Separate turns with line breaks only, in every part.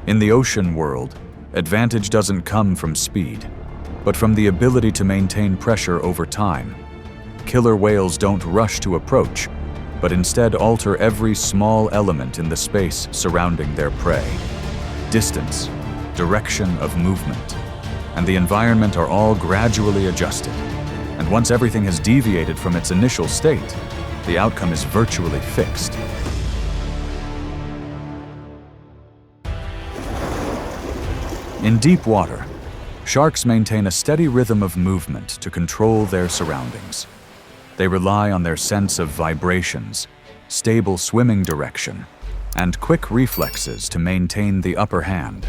In the ocean world, advantage doesn't come from speed, but from the ability to maintain pressure over time. Killer whales don't rush to approach, but instead alter every small element in the space surrounding their prey. Distance, direction of movement, and the environment are all gradually adjusted. And once everything has deviated from its initial state, the outcome is virtually fixed. In deep water, sharks maintain a steady rhythm of movement to control their surroundings. They rely on their sense of vibrations, stable swimming direction, and quick reflexes to maintain the upper hand.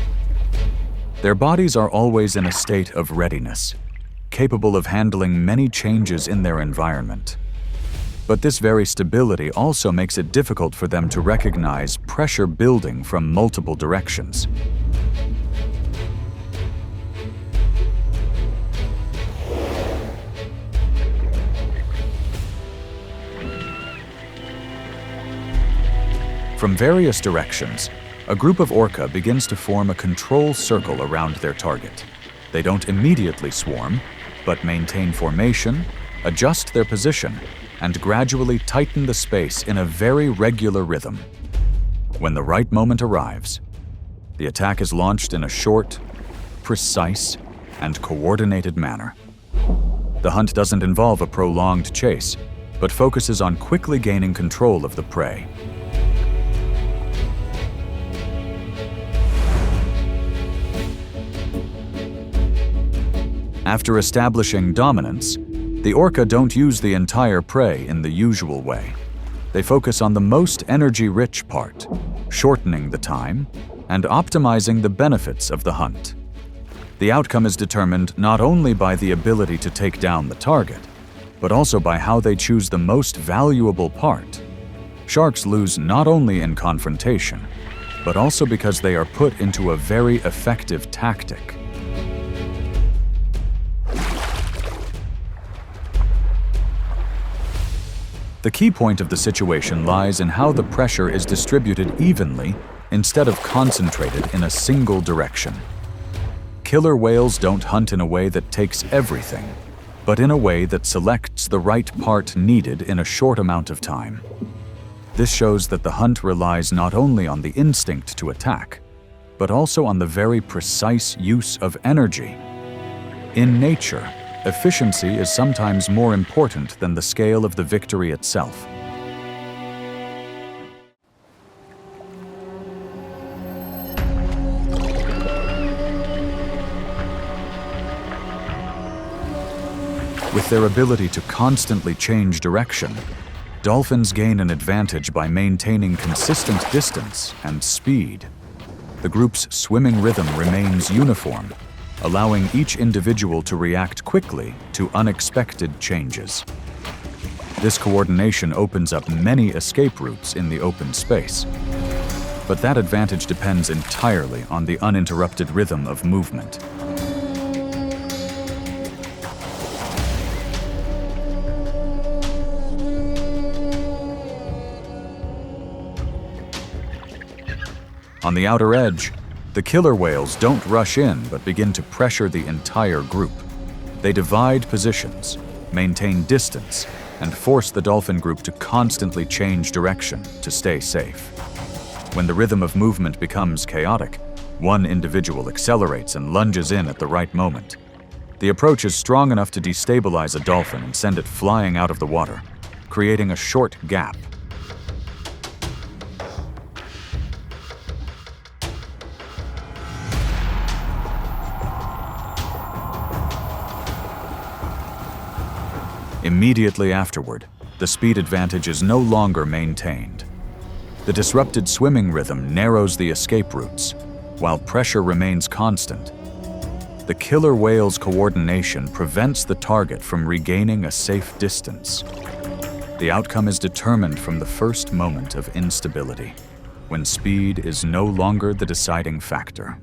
Their bodies are always in a state of readiness, capable of handling many changes in their environment. But this very stability also makes it difficult for them to recognize pressure building from multiple directions. From various directions, a group of orca begins to form a control circle around their target. They don't immediately swarm, but maintain formation, adjust their position, and gradually tighten the space in a very regular rhythm. When the right moment arrives, the attack is launched in a short, precise, and coordinated manner. The hunt doesn't involve a prolonged chase, but focuses on quickly gaining control of the prey. After establishing dominance, the orca don't use the entire prey in the usual way. They focus on the most energy-rich part, shortening the time and optimizing the benefits of the hunt. The outcome is determined not only by the ability to take down the target, but also by how they choose the most valuable part. Sharks lose not only in confrontation, but also because they are put into a very effective tactic. The key point of the situation lies in how the pressure is distributed evenly instead of concentrated in a single direction. Killer whales don't hunt in a way that takes everything, but in a way that selects the right part needed in a short amount of time. This shows that the hunt relies not only on the instinct to attack, but also on the very precise use of energy. In nature, efficiency is sometimes more important than the scale of the victory itself. With their ability to constantly change direction, dolphins gain an advantage by maintaining consistent distance and speed. The group's swimming rhythm remains uniform, allowing each individual to react quickly to unexpected changes. This coordination opens up many escape routes in the open space. But that advantage depends entirely on the uninterrupted rhythm of movement. On the outer edge, the killer whales don't rush in but begin to pressure the entire group. They divide positions, maintain distance, and force the dolphin group to constantly change direction to stay safe. When the rhythm of movement becomes chaotic, one individual accelerates and lunges in at the right moment. The approach is strong enough to destabilize a dolphin and send it flying out of the water, creating a short gap. Immediately afterward, the speed advantage is no longer maintained. The disrupted swimming rhythm narrows the escape routes, while pressure remains constant. The killer whale's coordination prevents the target from regaining a safe distance. The outcome is determined from the first moment of instability, when speed is no longer the deciding factor.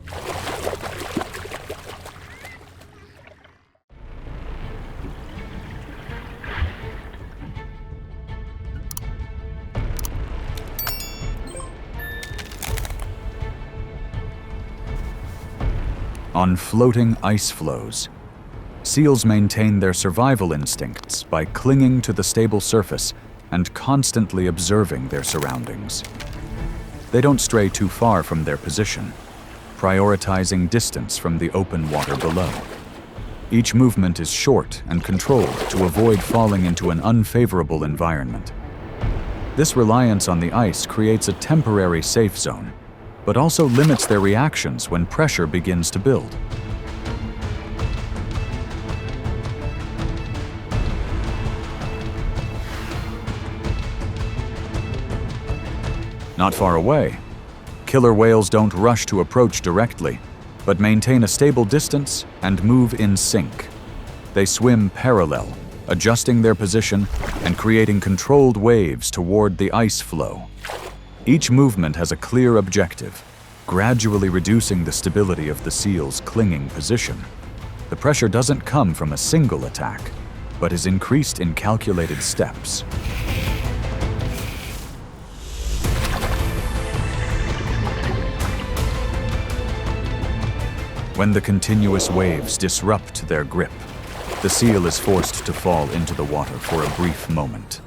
On floating ice floes, seals maintain their survival instincts by clinging to the stable surface and constantly observing their surroundings. They don't stray too far from their position, prioritizing distance from the open water below. Each movement is short and controlled to avoid falling into an unfavorable environment. This reliance on the ice creates a temporary safe zone, but also limits their reactions when pressure begins to build. Not far away, killer whales don't rush to approach directly, but maintain a stable distance and move in sync. They swim parallel, adjusting their position and creating controlled waves toward the ice flow. Each movement has a clear objective, gradually reducing the stability of the seal's clinging position. The pressure doesn't come from a single attack, but is increased in calculated steps. When the continuous waves disrupt their grip, the seal is forced to fall into the water for a brief moment.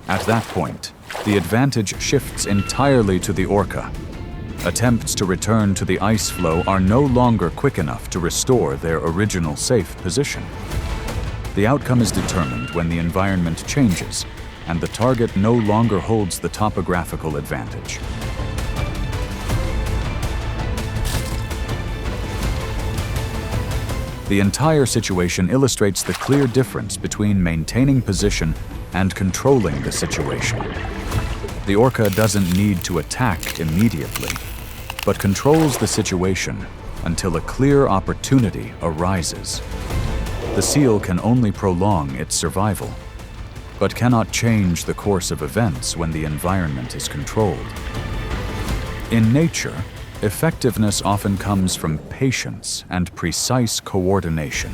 At that point, the advantage shifts entirely to the orca. Attempts to return to the ice flow are no longer quick enough to restore their original safe position. The outcome is determined when the environment changes and the target no longer holds the topographical advantage. The entire situation illustrates the clear difference between maintaining position and controlling the situation. The orca doesn't need to attack immediately, but controls the situation until a clear opportunity arises. The seal can only prolong its survival, but cannot change the course of events when the environment is controlled. In nature, effectiveness often comes from patience and precise coordination.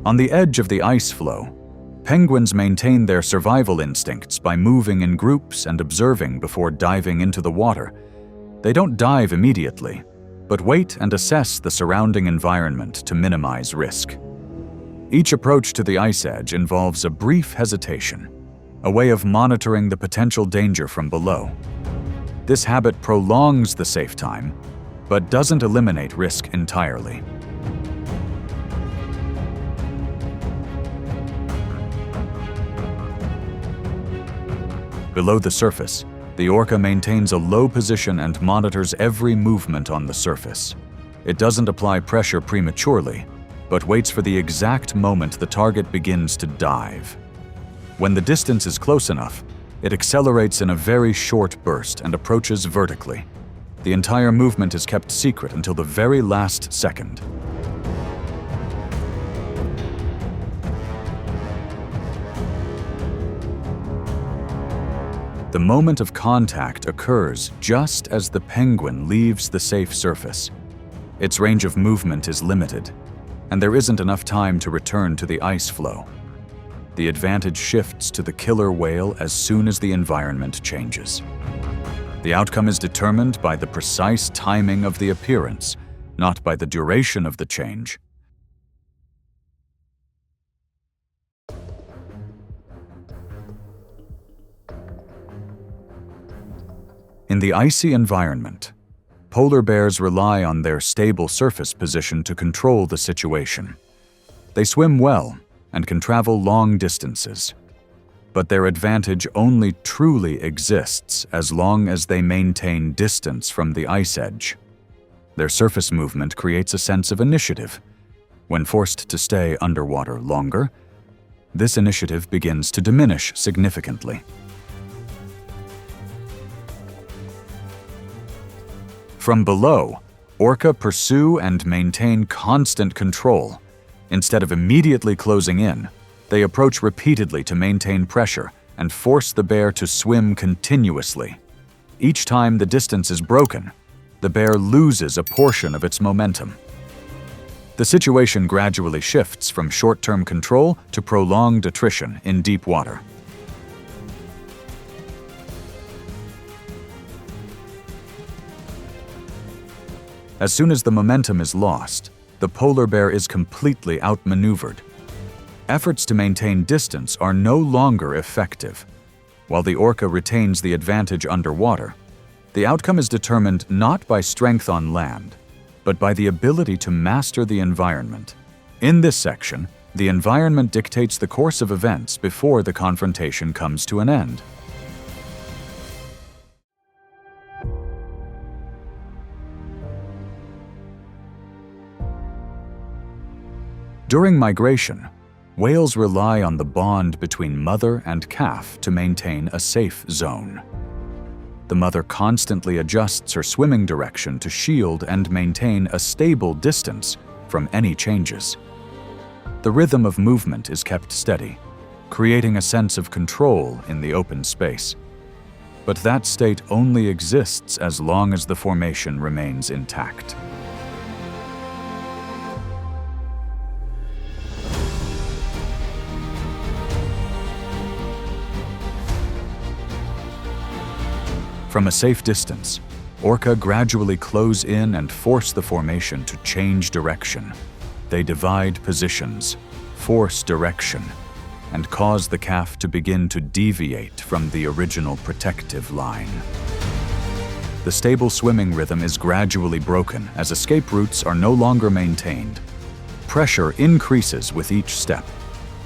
On the edge of the ice flow, penguins maintain their survival instincts by moving in groups and observing before diving into the water. They don't dive immediately, but wait and assess the surrounding environment to minimize risk. Each approach to the ice edge involves a brief hesitation, a way of monitoring the potential danger from below. This habit prolongs the safe time, but doesn't eliminate risk entirely. Below the surface, the orca maintains a low position and monitors every movement on the surface. It doesn't apply pressure prematurely, but waits for the exact moment the target begins to dive. When the distance is close enough, it accelerates in a very short burst and approaches vertically. The entire movement is kept secret until the very last second. The moment of contact occurs just as the penguin leaves the safe surface. Its range of movement is limited, and there isn't enough time to return to the ice flow. The advantage shifts to the killer whale as soon as the environment changes. The outcome is determined by the precise timing of the appearance, not by the duration of the change. In the icy environment, polar bears rely on their stable surface position to control the situation. They swim well and can travel long distances, but their advantage only truly exists as long as they maintain distance from the ice edge. Their surface movement creates a sense of initiative. When forced to stay underwater longer, this initiative begins to diminish significantly. From below, orca pursue and maintain constant control. Instead of immediately closing in, they approach repeatedly to maintain pressure and force the bear to swim continuously. Each time the distance is broken, the bear loses a portion of its momentum. The situation gradually shifts from short-term control to prolonged attrition in deep water. As soon as the momentum is lost, the polar bear is completely outmaneuvered. Efforts to maintain distance are no longer effective. While the orca retains the advantage underwater, the outcome is determined not by strength on land, but by the ability to master the environment. In this section, the environment dictates the course of events before the confrontation comes to an end. During migration, whales rely on the bond between mother and calf to maintain a safe zone. The mother constantly adjusts her swimming direction to shield and maintain a stable distance from any changes. The rhythm of movement is kept steady, creating a sense of control in the open space. But that state only exists as long as the formation remains intact. From a safe distance, orca gradually close in and force the formation to change direction. They divide positions, force direction, and cause the calf to begin to deviate from the original protective line. The stable swimming rhythm is gradually broken as escape routes are no longer maintained. Pressure increases with each step,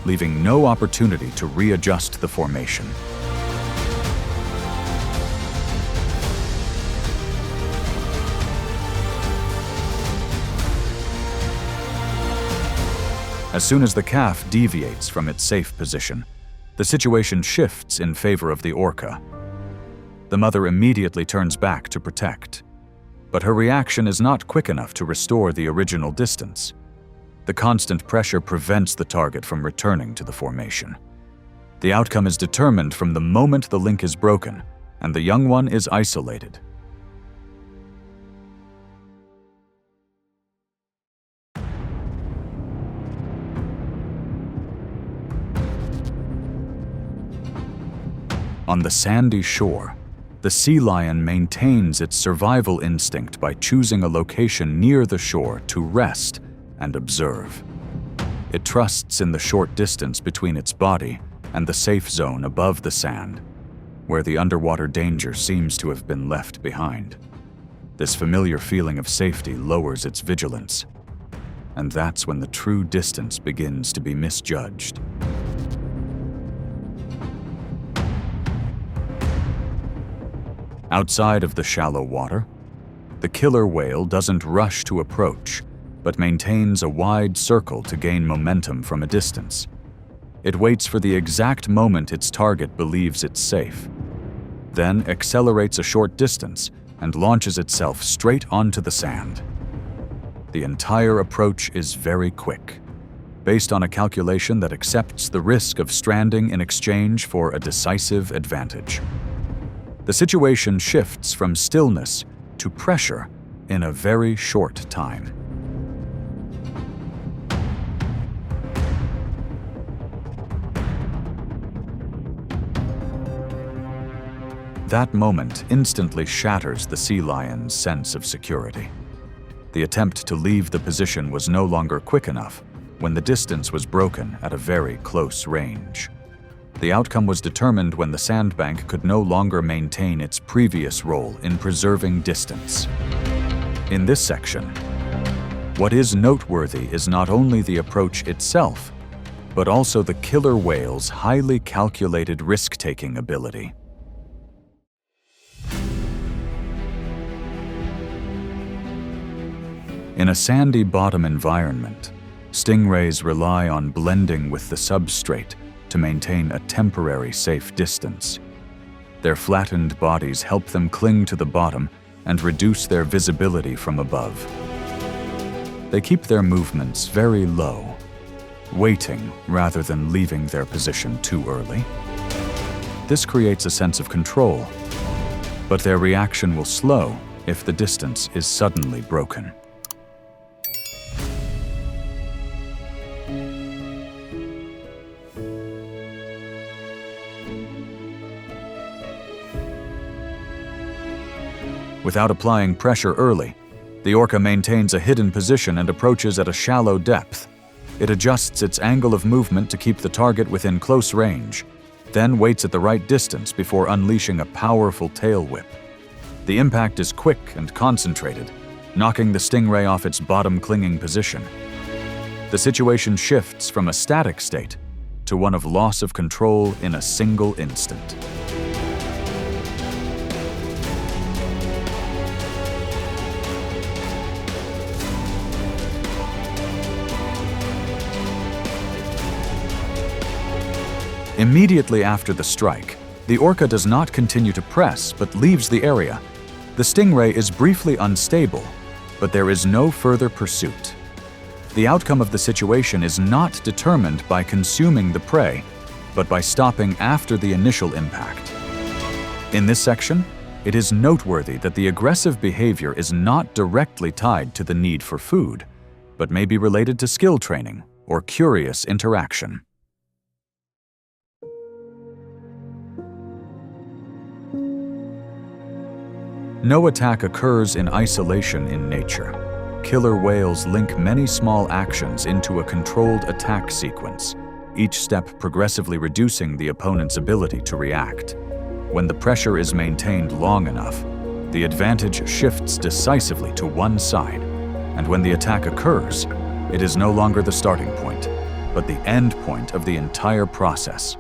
leaving no opportunity to readjust the formation. As soon as the calf deviates from its safe position, the situation shifts in favor of the orca. The mother immediately turns back to protect, but her reaction is not quick enough to restore the original distance. The constant pressure prevents the target from returning to the formation. The outcome is determined from the moment the link is broken and the young one is isolated. On the sandy shore, the sea lion maintains its survival instinct by choosing a location near the shore to rest and observe. It trusts in the short distance between its body and the safe zone above the sand, where the underwater danger seems to have been left behind. This familiar feeling of safety lowers its vigilance, and that's when the true distance begins to be misjudged. Outside of the shallow water, the killer whale doesn't rush to approach, but maintains a wide circle to gain momentum from a distance. It waits for the exact moment its target believes it's safe, then accelerates a short distance and launches itself straight onto the sand. The entire approach is very quick, based on a calculation that accepts the risk of stranding in exchange for a decisive advantage. The situation shifts from stillness to pressure in a very short time. That moment instantly shatters the sea lion's sense of security. The attempt to leave the position was no longer quick enough when the distance was broken at a very close range. The outcome was determined when the sandbank could no longer maintain its previous role in preserving distance. In this section, what is noteworthy is not only the approach itself, but also the killer whale's highly calculated risk-taking ability. In a sandy bottom environment, stingrays rely on blending with the substrate to maintain a temporary safe distance. Their flattened bodies help them cling to the bottom and reduce their visibility from above. They keep their movements very low, waiting rather than leaving their position too early. This creates a sense of control, but their reaction will slow if the distance is suddenly broken. Without applying pressure early, the orca maintains a hidden position and approaches at a shallow depth. It adjusts its angle of movement to keep the target within close range, then waits at the right distance before unleashing a powerful tail whip. The impact is quick and concentrated, knocking the stingray off its bottom clinging position. The situation shifts from a static state to one of loss of control in a single instant. Immediately after the strike, the orca does not continue to press but leaves the area. The stingray is briefly unstable, but there is no further pursuit. The outcome of the situation is not determined by consuming the prey, but by stopping after the initial impact. In this section, it is noteworthy that the aggressive behavior is not directly tied to the need for food, but may be related to skill training or curious interaction. No attack occurs in isolation in nature. Killer whales link many small actions into a controlled attack sequence, each step progressively reducing the opponent's ability to react. When the pressure is maintained long enough, the advantage shifts decisively to one side, and when the attack occurs, it is no longer the starting point, but the end point of the entire process.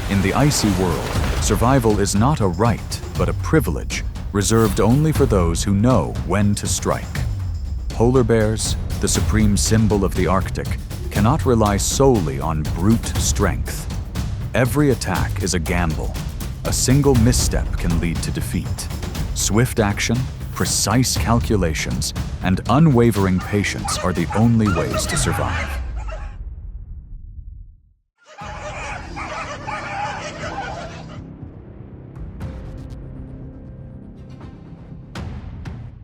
In the icy world, survival is not a right, but a privilege, reserved only for those who know when to strike. Polar bears, the supreme symbol of the Arctic, cannot rely solely on brute strength. Every attack is a gamble. A single misstep can lead to defeat. Swift action, precise calculations, and unwavering patience are the only ways to survive.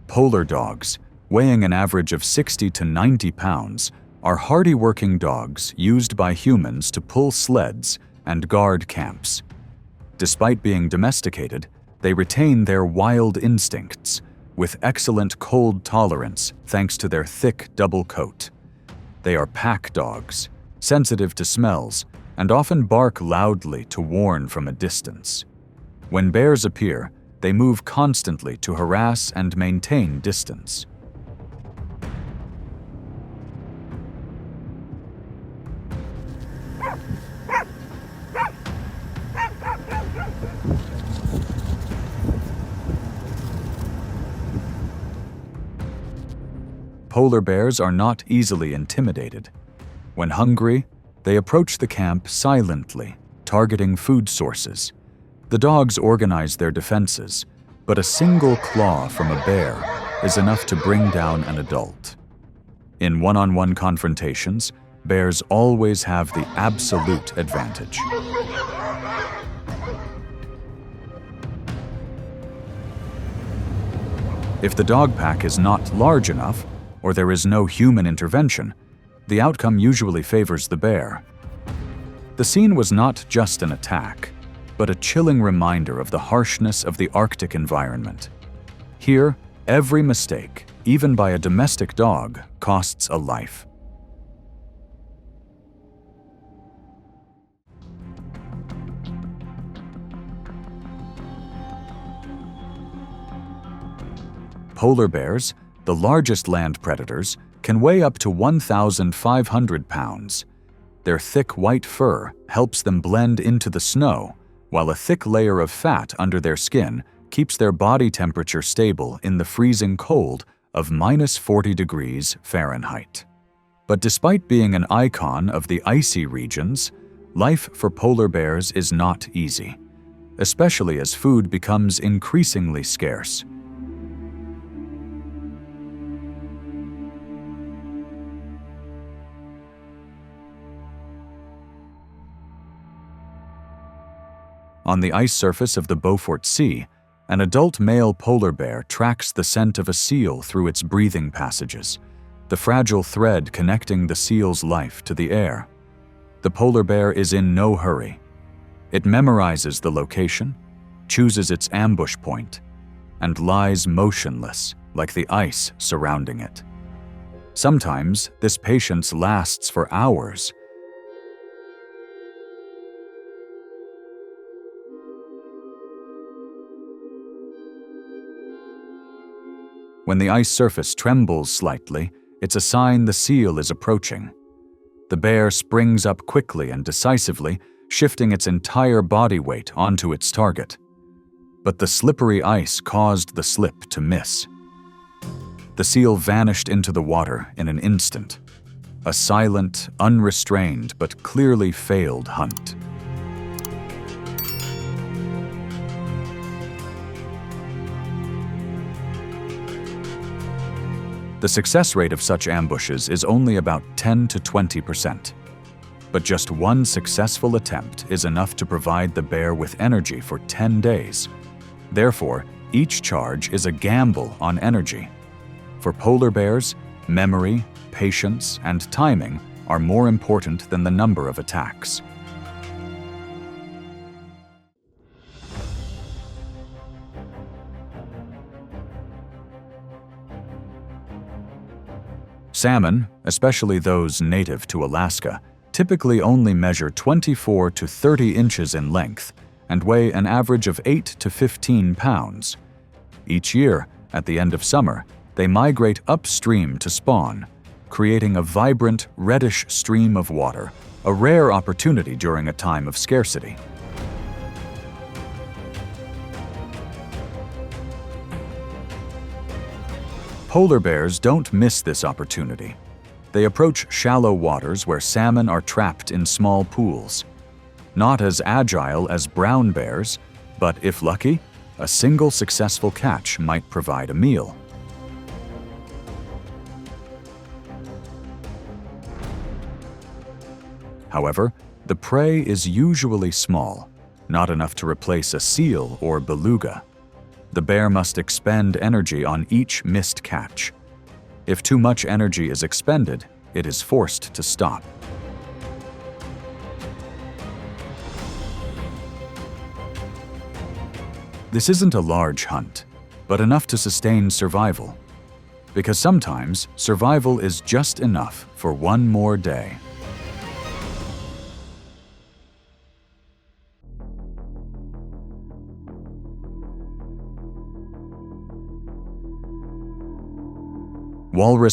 Polar dogs, weighing an average of 60 to 90 pounds, are hardy working dogs used by humans to pull sleds and guard camps. Despite being domesticated, they retain their wild instincts, with excellent cold tolerance thanks to their thick double coat. They are pack dogs, sensitive to smells, and often bark loudly to warn from a distance. When bears appear, they move constantly to harass and maintain distance. Polar bears are not easily intimidated. When hungry, they approach the camp silently, targeting food sources. The dogs organize their defenses, but a single claw from a bear is enough to bring down an adult. In one-on-one confrontations, bears always have the absolute advantage. If the dog pack is not large enough, or there is no human intervention, the outcome usually favors the bear. The scene was not just an attack, but a chilling reminder of the harshness of the Arctic environment. Here, every mistake, even by a domestic dog, costs a life. Polar bears, the largest land predators, can weigh up to 1,500 pounds. Their thick white fur helps them blend into the snow, while a thick layer of fat under their skin keeps their body temperature stable in the freezing cold of -40 degrees Fahrenheit. But despite being an icon of the icy regions, life for polar bears is not easy, especially as food becomes increasingly scarce. On the ice surface of the Beaufort Sea, An adult male polar bear tracks the scent of a seal through its breathing passages, the fragile thread connecting the seal's life to the air. The polar bear is in no hurry. It memorizes the location, chooses its ambush point, and lies motionless like the ice surrounding it. Sometimes this patience lasts for hours. When the ice surface trembles slightly, it's a sign the seal is approaching. The bear springs up quickly and decisively, shifting its entire body weight onto its target. But the slippery ice caused the slip to miss. The seal vanished into the water in an instant. A silent, unrestrained, but clearly failed hunt. The success rate of such ambushes is only about 10 to 20%. But just one successful attempt is enough to provide the bear with energy for 10 days. Therefore, each charge is a gamble on energy. For polar bears, memory, patience, and timing are more important than the number of attacks. Salmon, especially those native to Alaska, typically only measure 24 to 30 inches in length and weigh an average of 8 to 15 pounds. Each year, at the end of summer, they migrate upstream to spawn, creating a vibrant, reddish stream of water, a rare opportunity during a time of scarcity. Polar bears don't miss this opportunity. They approach shallow waters where salmon are trapped in small pools. Not as agile as brown bears, but if lucky, a single successful catch might provide a meal. However, the prey is usually small, not enough to replace a seal or beluga. The bear must expend energy on each missed catch. If too much energy is expended, it is forced to stop. This isn't a large hunt, but enough to sustain survival. Because sometimes, survival is just enough for one more day.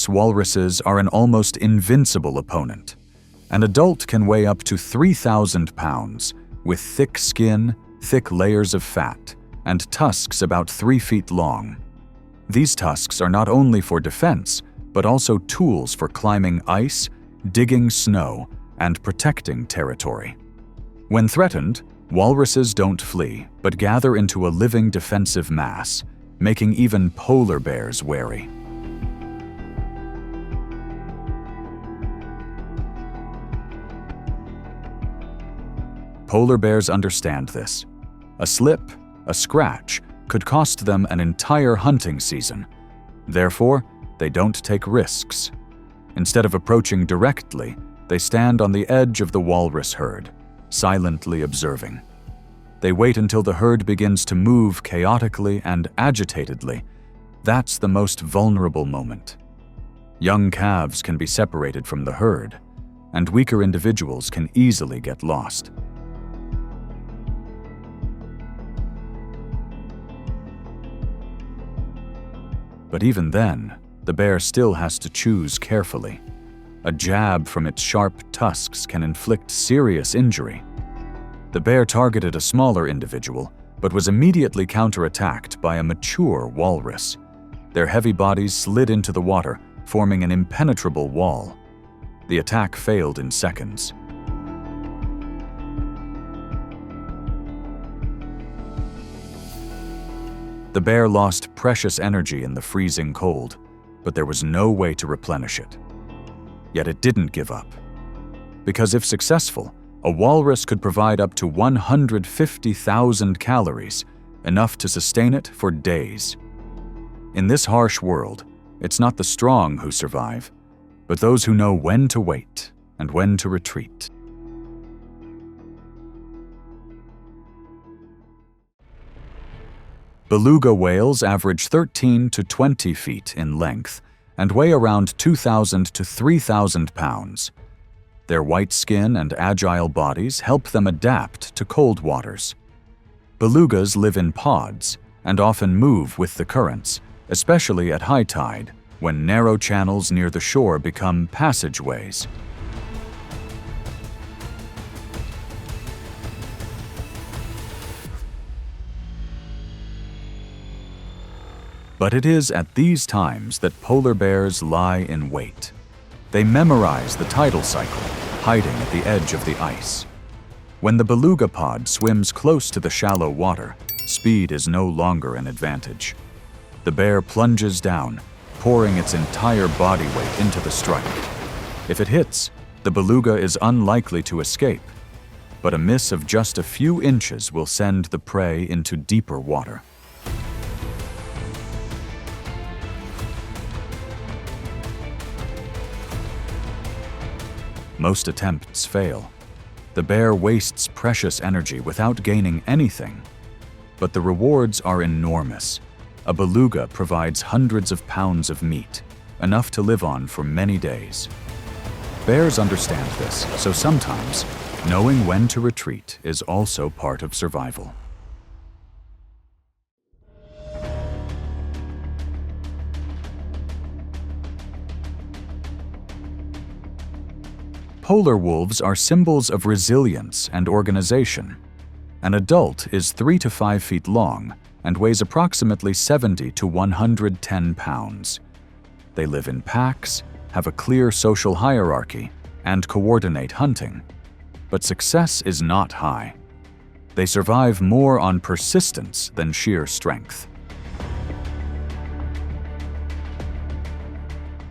Walruses are an almost invincible opponent. An adult can weigh up to 3,000 pounds, with thick skin, thick layers of fat, and tusks about 3 feet long. These tusks are not only for defense, but also tools for climbing ice, digging snow, and protecting territory. When threatened, walruses don't flee, but gather into a living defensive mass, making even polar bears wary. Polar bears understand this. A slip, a scratch, could cost them an entire hunting season. Therefore, they don't take risks. Instead of approaching directly, they stand on the edge of the walrus herd, silently observing. They wait until the herd begins to move chaotically and agitatedly. That's the most vulnerable moment. Young calves can be separated from the herd, and weaker individuals can easily get lost. But even then, the bear still has to choose carefully. A jab from its sharp tusks can inflict serious injury. The bear targeted a smaller individual, but was immediately counterattacked by a mature walrus. Their heavy bodies slid into the water, forming an impenetrable wall. The attack failed in seconds. The bear lost precious energy in the freezing cold, but there was no way to replenish it. Yet it didn't give up. Because if successful, a walrus could provide up to 150,000 calories, enough to sustain it for days. In this harsh world, it's not the strong who survive, but those who know when to wait and when to retreat. Beluga whales average 13 to 20 feet in length and weigh around 2,000 to 3,000 pounds. Their white skin and agile bodies help them adapt to cold waters. Belugas live in pods and often move with the currents, especially at high tide, when narrow channels near the shore become passageways. But it is at these times that polar bears lie in wait. They memorize the tidal cycle, hiding at the edge of the ice. When the beluga pod swims close to the shallow water, speed is no longer an advantage. The bear plunges down, pouring its entire body weight into the strike. If it hits, the beluga is unlikely to escape, but a miss of just a few inches will send the prey into deeper water. Most attempts fail. The bear wastes precious energy without gaining anything. But the rewards are enormous. A beluga provides hundreds of pounds of meat, enough to live on for many days. Bears understand this, so sometimes knowing when to retreat is also part of survival. Polar wolves are symbols of resilience and organization. An adult is 3 to 5 feet long and weighs approximately 70 to 110 pounds. They live in packs, have a clear social hierarchy, and coordinate hunting. But success is not high. They survive more on persistence than sheer strength.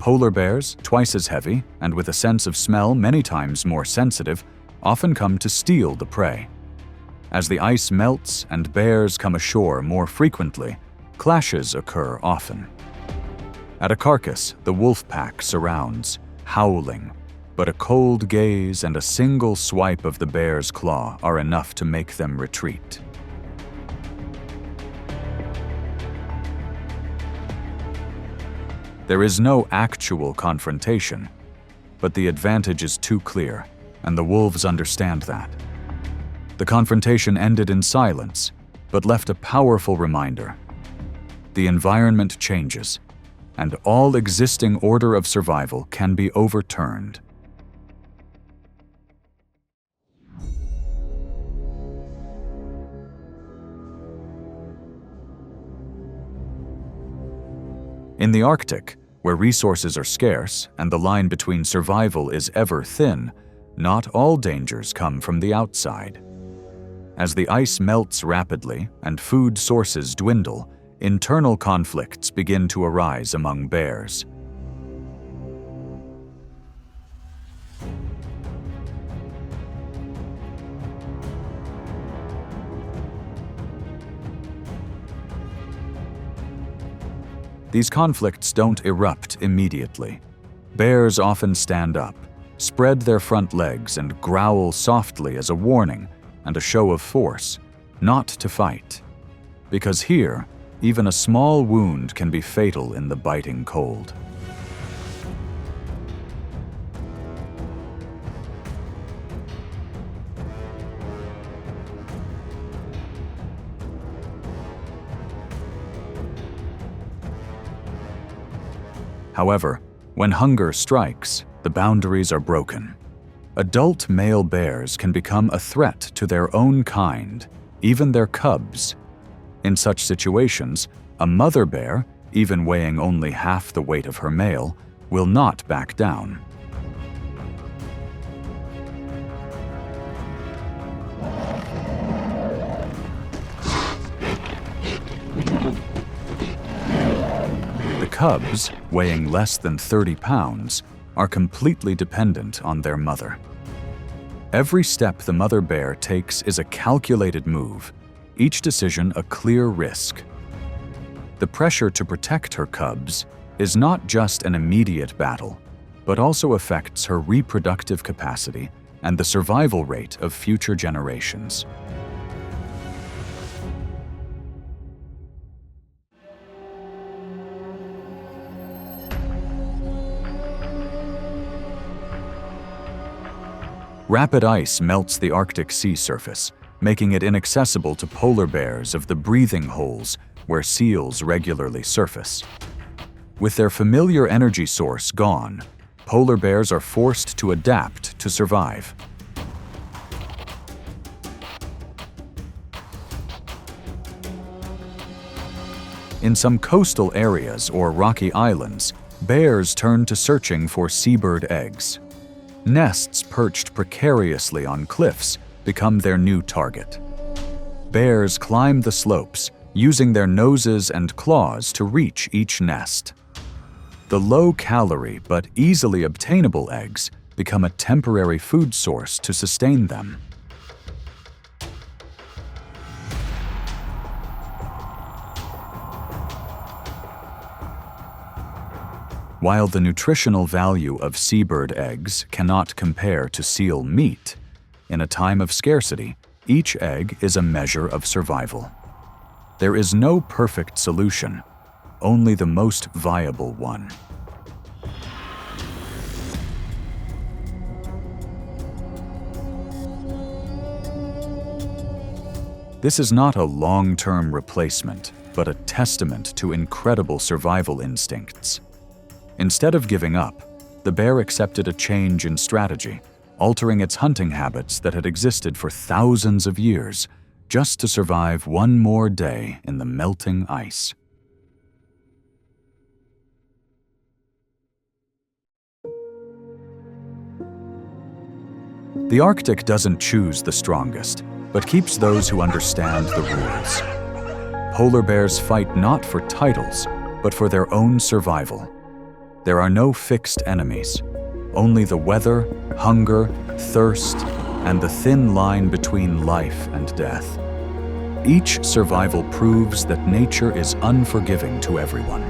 Polar bears, twice as heavy and with a sense of smell many times more sensitive, often come to steal the prey. As the ice melts and bears come ashore more frequently, clashes occur often. At a carcass, the wolf pack surrounds, howling, but a cold gaze and a single swipe of the bear's claw are enough to make them retreat. There is no actual confrontation, but the advantage is too clear, and the wolves understand that. The confrontation ended in silence, but left a powerful reminder. The environment changes, and all existing order of survival can be overturned. In the Arctic, where resources are scarce and the line between survival is ever thin, not all dangers come from the outside. As the ice melts rapidly and food sources dwindle, internal conflicts begin to arise among bears. These conflicts don't erupt immediately. Bears often stand up, spread their front legs, and growl softly as a warning and a show of force, not to fight. Because here, even a small wound can be fatal in the biting cold. However, when hunger strikes, the boundaries are broken. Adult male bears can become a threat to their own kind, even their cubs. In such situations, a mother bear, even weighing only half the weight of her male, will not back down. Cubs, weighing less than 30 pounds, are completely dependent on their mother. Every step the mother bear takes is a calculated move, each decision a clear risk. The pressure to protect her cubs is not just an immediate battle, but also affects her reproductive capacity and the survival rate of future generations. Rapid ice melts the Arctic sea surface, making it inaccessible to polar bears of the breathing holes where seals regularly surface. With their familiar energy source gone, polar bears are forced to adapt to survive. In some coastal areas or rocky islands, bears turn to searching for seabird eggs. Nests perched precariously on cliffs become their new target. Bears climb the slopes, using their noses and claws to reach each nest. The low-calorie but easily obtainable eggs become a temporary food source to sustain them. While the nutritional value of seabird eggs cannot compare to seal meat, in a time of scarcity, each egg is a measure of survival. There is no perfect solution, only the most viable one. This is not a long-term replacement, but a testament to incredible survival instincts. Instead of giving up, the bear accepted a change in strategy, altering its hunting habits that had existed for thousands of years, just to survive one more day in the melting ice. The Arctic doesn't choose the strongest, but keeps those who understand the rules. Polar bears fight not for titles, but for their own survival. There are no fixed enemies, only the weather, hunger, thirst, and the thin line between life and death. Each survival proves that nature is unforgiving to everyone.